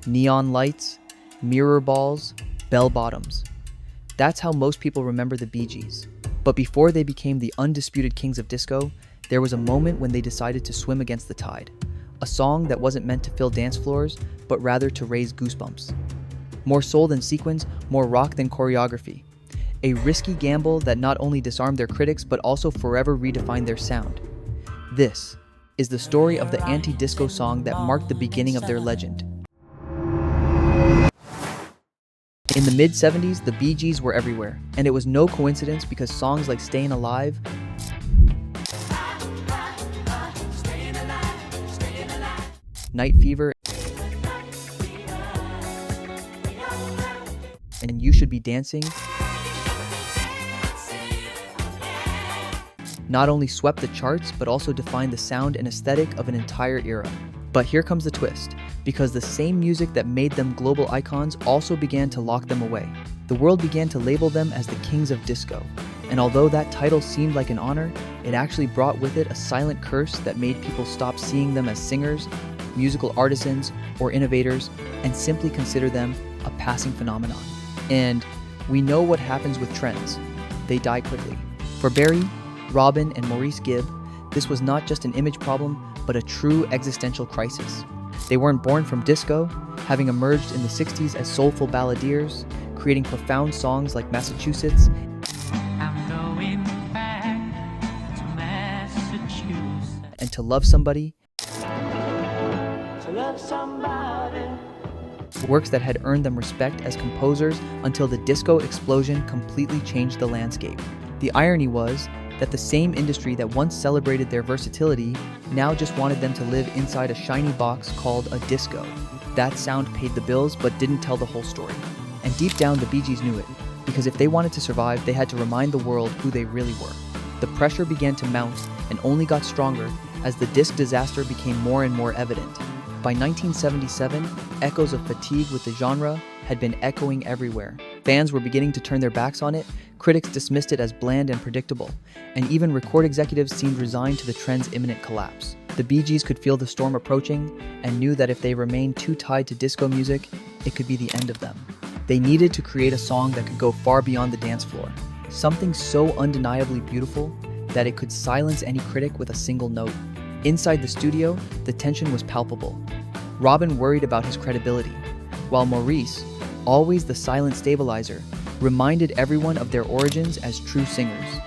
Neon lights, mirror balls, bell bottoms. That's how most people remember the Bee Gees. But before they became the undisputed kings of disco, there was a moment when they decided to swim against the tide. A song that wasn't meant to fill dance floors, but rather to raise goosebumps. More soul than sequins, more rock than choreography. A risky gamble that not only disarmed their critics, but also forever redefined their sound. This is the story of the anti-disco song that marked the beginning of their legend. In the mid-70s, the Bee Gees were everywhere, and it was no coincidence because songs like Stayin' Alive, Night Fever, and You Should Be Dancing not only swept the charts, but also defined the sound and aesthetic of an entire era. But here comes the twist, because the same music that made them global icons also began to lock them away. The world began to label them as the kings of disco, and although that title seemed like an honor, it actually brought with it a silent curse that made people stop seeing them as singers, musical artisans, or innovators, and simply consider them a passing phenomenon. And we know what happens with trends. They die quickly. For Barry, Robin, and Maurice Gibb, this was not just an image problem, but a true existential crisis. They weren't born from disco, having emerged in the 60s as soulful balladeers, creating profound songs like Massachusetts, I'm going back to Massachusetts. and To Love Somebody, To love somebody. works that had earned them respect as composers until the disco explosion completely changed the landscape. The irony was that the same industry that once celebrated their versatility now just wanted them to live inside a shiny box called a disco. That sound paid the bills but didn't tell the whole story. And deep down, the Bee Gees knew it, because if they wanted to survive, they had to remind the world who they really were. The pressure began to mount and only got stronger as the disc disaster became more and more evident. By 1977, echoes of fatigue with the genre had been echoing everywhere. Fans were beginning to turn their backs on it, critics dismissed it as bland and predictable, and even record executives seemed resigned to the trend's imminent collapse. The Bee Gees could feel the storm approaching and knew that if they remained too tied to disco music, it could be the end of them. They needed to create a song that could go far beyond the dance floor, something so undeniably beautiful that it could silence any critic with a single note. Inside the studio, the tension was palpable. Robin worried about his credibility, while Maurice, always the silent stabilizer, reminded everyone of their origins as true singers.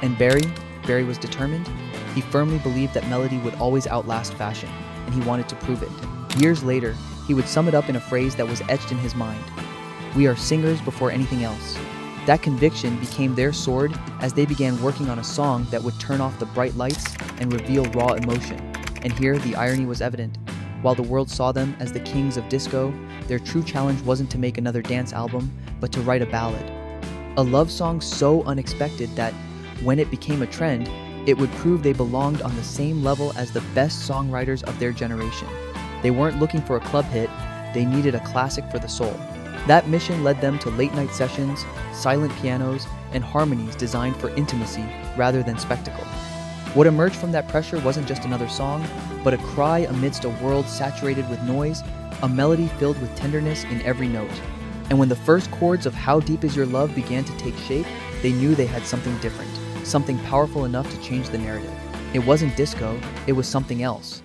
And Barry was determined. He firmly believed that melody would always outlast fashion, and he wanted to prove it. Years later, he would sum it up in a phrase that was etched in his mind: "We are singers before anything else." That conviction became their sword as they began working on a song that would turn off the bright lights and reveal raw emotion. And here, the irony was evident. While the world saw them as the kings of disco, their true challenge wasn't to make another dance album, but to write a ballad. A love song so unexpected that, when it became a trend, it would prove they belonged on the same level as the best songwriters of their generation. They weren't looking for a club hit, they needed a classic for the soul. That mission led them to late-night sessions, silent pianos, and harmonies designed for intimacy rather than spectacle. What emerged from that pressure wasn't just another song, but a cry amidst a world saturated with noise, a melody filled with tenderness in every note. And when the first chords of How Deep Is Your Love began to take shape, they knew they had something different, something powerful enough to change the narrative. It wasn't disco, it was something else.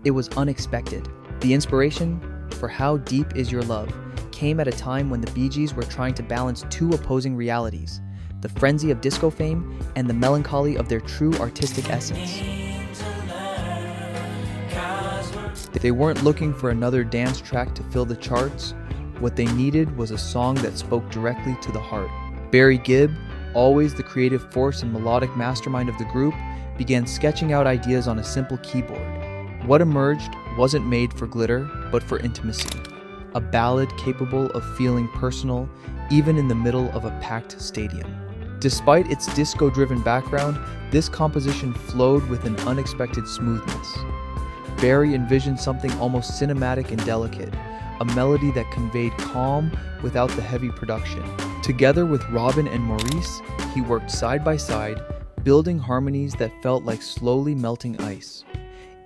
It was unexpected. The inspiration for How Deep Is Your Love came at a time when the Bee Gees were trying to balance two opposing realities: the frenzy of disco fame and the melancholy of their true artistic essence. They weren't looking for another dance track to fill the charts. What they needed was a song that spoke directly to the heart. Barry Gibb, always the creative force and melodic mastermind of the group, began sketching out ideas on a simple keyboard. What emerged wasn't made for glitter, but for intimacy. A ballad capable of feeling personal, even in the middle of a packed stadium. Despite its disco-driven background, this composition flowed with an unexpected smoothness. Barry envisioned something almost cinematic and delicate, a melody that conveyed calm without the heavy production. Together with Robin and Maurice, he worked side by side, building harmonies that felt like slowly melting ice.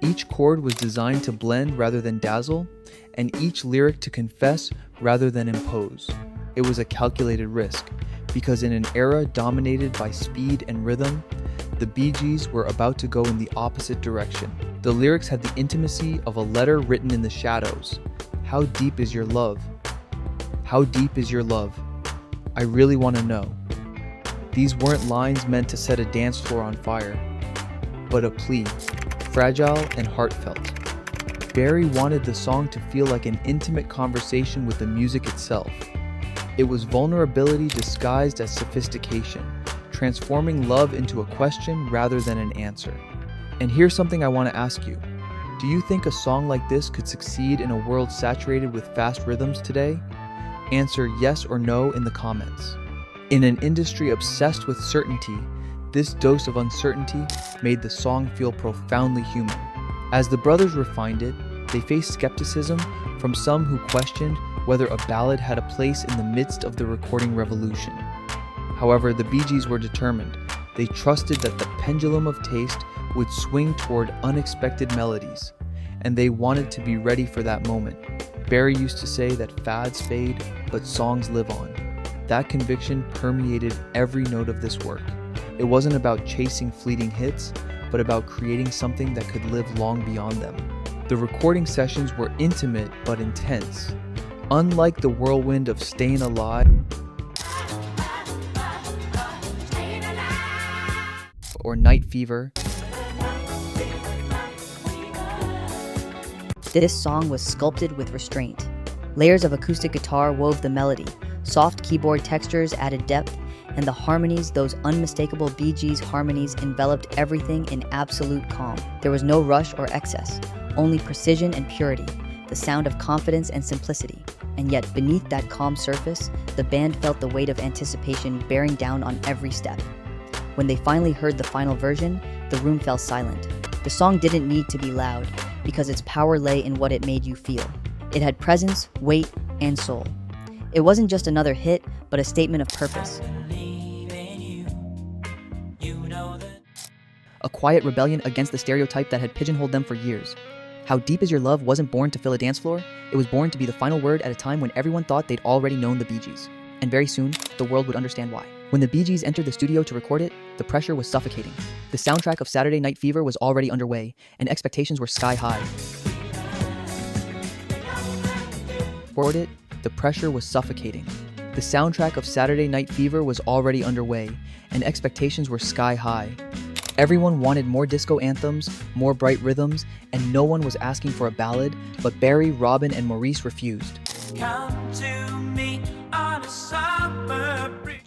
Each chord was designed to blend rather than dazzle, and each lyric to confess rather than impose. It was a calculated risk, because in an era dominated by speed and rhythm, the Bee Gees were about to go in the opposite direction. The lyrics had the intimacy of a letter written in the shadows. How deep is your love? How deep is your love? I really want to know. These weren't lines meant to set a dance floor on fire, but a plea, fragile and heartfelt. Barry wanted the song to feel like an intimate conversation with the music itself. It was vulnerability disguised as sophistication, transforming love into a question rather than an answer. And here's something I want to ask you. Do you think a song like this could succeed in a world saturated with fast rhythms today? Answer yes or no in the comments. In an industry obsessed with certainty, this dose of uncertainty made the song feel profoundly human. As the brothers refined it, they faced skepticism from some who questioned whether a ballad had a place in the midst of the recording revolution. However, the Bee Gees were determined. They trusted that the pendulum of taste would swing toward unexpected melodies, and they wanted to be ready for that moment. Barry used to say that fads fade, but songs live on. That conviction permeated every note of this work. It wasn't about chasing fleeting hits, but about creating something that could live long beyond them. The recording sessions were intimate but intense. Unlike the whirlwind of Stayin' Alive or Night Fever, this song was sculpted with restraint. Layers of acoustic guitar wove the melody, soft keyboard textures added depth, and the harmonies, those unmistakable Bee Gees harmonies, enveloped everything in absolute calm. There was no rush or excess, only precision and purity, the sound of confidence and simplicity. And yet, beneath that calm surface, the band felt the weight of anticipation bearing down on every step. When they finally heard the final version, the room fell silent. The song didn't need to be loud, because its power lay in what it made you feel. It had presence, weight, and soul. It wasn't just another hit, but a statement of purpose. a quiet rebellion against the stereotype that had pigeonholed them for years. How Deep Is Your Love wasn't born to fill a dance floor, it was born to be the final word at a time when everyone thought they'd already known the Bee Gees. And very soon, the world would understand why. When the Bee Gees entered the studio to record it, the pressure was suffocating. The soundtrack of Saturday Night Fever was already underway, and expectations were sky high. For it, the pressure was suffocating. The soundtrack of Saturday Night Fever was already underway, and expectations were sky high. Everyone wanted more disco anthems, more bright rhythms, and no one was asking for a ballad, but Barry, Robin, and Maurice refused. Come to me on a summer breeze.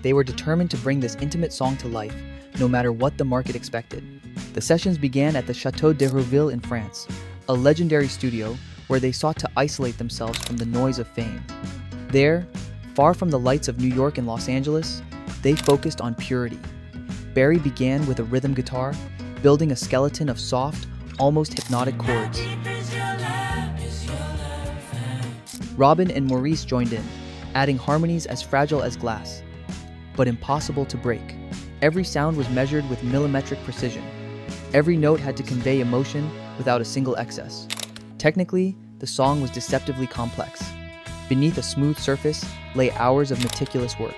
They were determined to bring this intimate song to life, no matter what the market expected. The sessions began at the Château de Rouville in France, a legendary studio where they sought to isolate themselves from the noise of fame. There, far from the lights of New York and Los Angeles, they focused on purity. Barry began with a rhythm guitar, building a skeleton of soft, almost hypnotic chords. Robin and Maurice joined in, adding harmonies as fragile as glass, but impossible to break. Every sound was measured with millimetric precision. Every note had to convey emotion without a single excess. Technically, the song was deceptively complex. Beneath a smooth surface lay hours of meticulous work.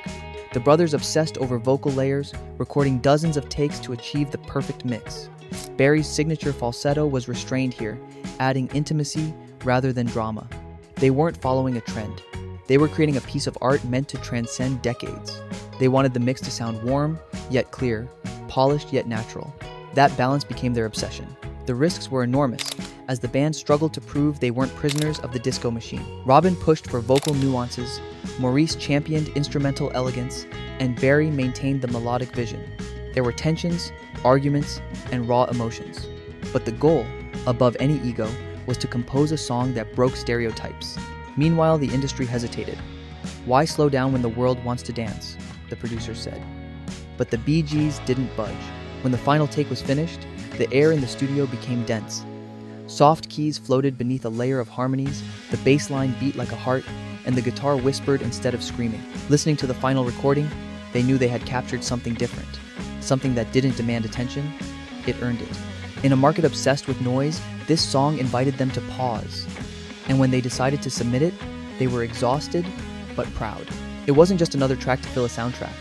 The brothers obsessed over vocal layers, recording dozens of takes to achieve the perfect mix. Barry's signature falsetto was restrained here, adding intimacy rather than drama. They weren't following a trend. They were creating a piece of art meant to transcend decades. They wanted the mix to sound warm, yet clear, polished yet natural. That balance became their obsession. The risks were enormous, as the band struggled to prove they weren't prisoners of the disco machine. Robin pushed for vocal nuances, Maurice championed instrumental elegance, and Barry maintained the melodic vision. There were tensions, arguments, and raw emotions. But the goal, above any ego, was to compose a song that broke stereotypes. Meanwhile, the industry hesitated. Why slow down when the world wants to dance? The producers said. But the Bee Gees didn't budge. When the final take was finished, the air in the studio became dense. Soft keys floated beneath a layer of harmonies, the bass line beat like a heart, and the guitar whispered instead of screaming. Listening to the final recording, they knew they had captured something different, something that didn't demand attention, it earned it. In a market obsessed with noise, this song invited them to pause. And when they decided to submit it, they were exhausted but proud. It wasn't just another track to fill a soundtrack.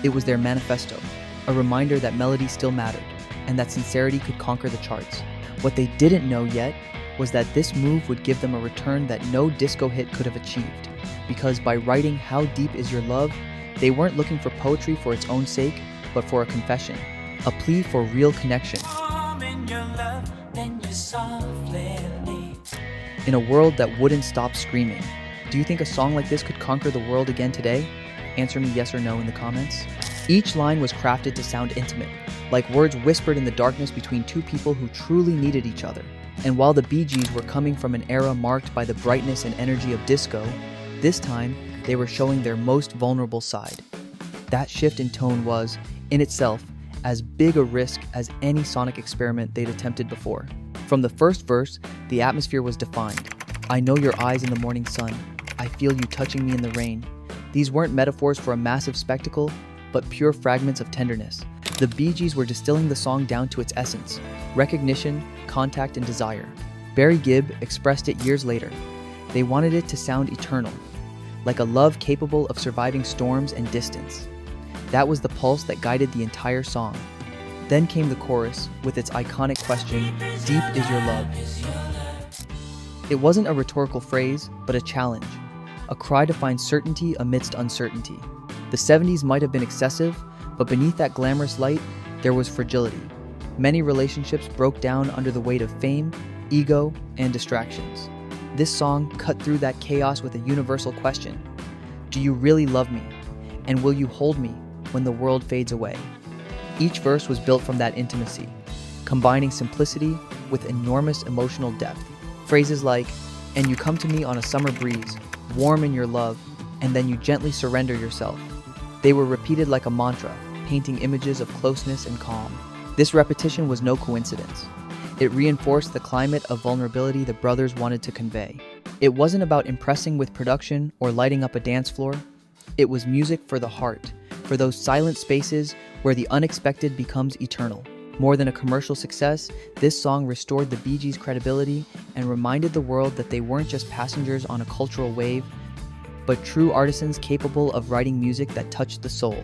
It was their manifesto, a reminder that melody still mattered and that sincerity could conquer the charts. What they didn't know yet was that this move would give them a return that no disco hit could have achieved. Because by writing "How Deep Is Your Love," they weren't looking for poetry for its own sake, but for a confession, a plea for real connection. Warm in your love, then you softly leave. In a world that wouldn't stop screaming, do you think a song like this could conquer the world again today? Answer me yes or no in the comments. Each line was crafted to sound intimate, like words whispered in the darkness between two people who truly needed each other. And while the Bee Gees were coming from an era marked by the brightness and energy of disco, this time they were showing their most vulnerable side. That shift in tone was, in itself, as big a risk as any sonic experiment they'd attempted before. From the first verse, the atmosphere was defined. I know your eyes in the morning sun. I feel you touching me in the rain. These weren't metaphors for a massive spectacle, but pure fragments of tenderness. The Bee Gees were distilling the song down to its essence: recognition, contact, and desire. Barry Gibb expressed it years later. They wanted it to sound eternal, like a love capable of surviving storms and distance. That was the pulse that guided the entire song. Then came the chorus, with its iconic question, "Deep is your love?" It wasn't a rhetorical phrase, but a challenge, a cry to find certainty amidst uncertainty. The 70s might have been excessive, but beneath that glamorous light, there was fragility. Many relationships broke down under the weight of fame, ego, and distractions. This song cut through that chaos with a universal question: do you really love me? And will you hold me when the world fades away? Each verse was built from that intimacy, combining simplicity with enormous emotional depth. Phrases like, "And you come to me on a summer breeze, warm in your love, and then you gently surrender yourself." They were repeated like a mantra, painting images of closeness and calm. This repetition was no coincidence. It reinforced the climate of vulnerability the brothers wanted to convey. It wasn't about impressing with production or lighting up a dance floor. It was music for the heart, for those silent spaces where the unexpected becomes eternal. More than a commercial success, this song restored the Bee Gees' credibility and reminded the world that they weren't just passengers on a cultural wave, but true artisans capable of writing music that touched the soul.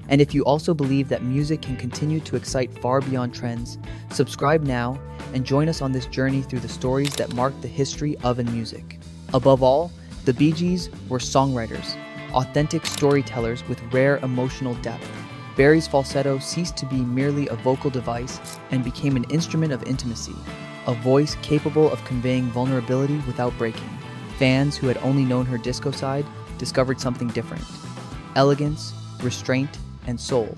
And if you also believe that music can continue to excite far beyond trends, subscribe now and join us on this journey through the stories that mark the history of music. Above all, the Bee Gees were songwriters, authentic storytellers with rare emotional depth. Barry's falsetto ceased to be merely a vocal device and became an instrument of intimacy, a voice capable of conveying vulnerability without breaking. Fans who had only known her disco side discovered something different: elegance, restraint, and soul,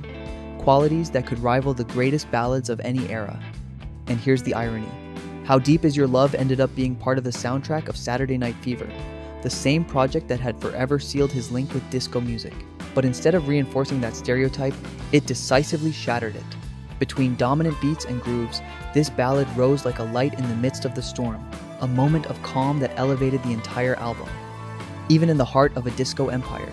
qualities that could rival the greatest ballads of any era. And here's the irony: How Deep Is Your Love ended up being part of the soundtrack of Saturday Night Fever, the same project that had forever sealed his link with disco music. But instead of reinforcing that stereotype, it decisively shattered it. Between dominant beats and grooves, this ballad rose like a light in the midst of the storm, a moment of calm that elevated the entire album. Even in the heart of a disco empire,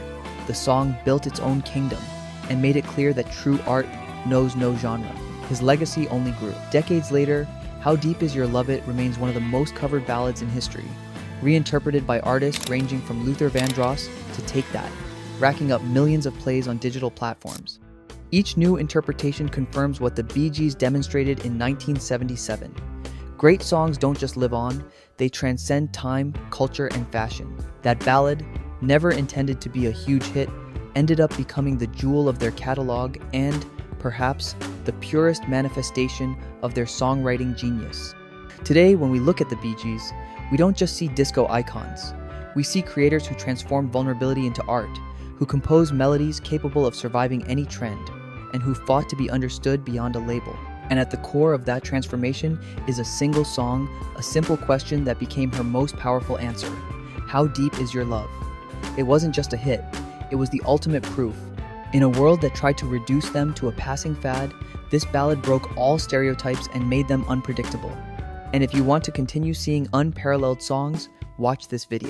the song built its own kingdom and made it clear that true art knows no genre. His legacy only grew. Decades later, How Deep Is Your Love It remains one of the most covered ballads in history, reinterpreted by artists ranging from Luther Vandross to Take That, racking up millions of plays on digital platforms. Each new interpretation confirms what the Bee Gees demonstrated in 1977. Great songs don't just live on, they transcend time, culture, and fashion. That ballad, never intended to be a huge hit, ended up becoming the jewel of their catalog and, perhaps, the purest manifestation of their songwriting genius. Today, when we look at the Bee Gees, we don't just see disco icons. We see creators who transform vulnerability into art, who compose melodies capable of surviving any trend, and who fought to be understood beyond a label. And at the core of that transformation is a single song, a simple question that became her most powerful answer: how deep is your love? It wasn't just a hit, it was the ultimate proof. In a world that tried to reduce them to a passing fad, this ballad broke all stereotypes and made them unpredictable. And if you want to continue seeing unparalleled songs, watch this video.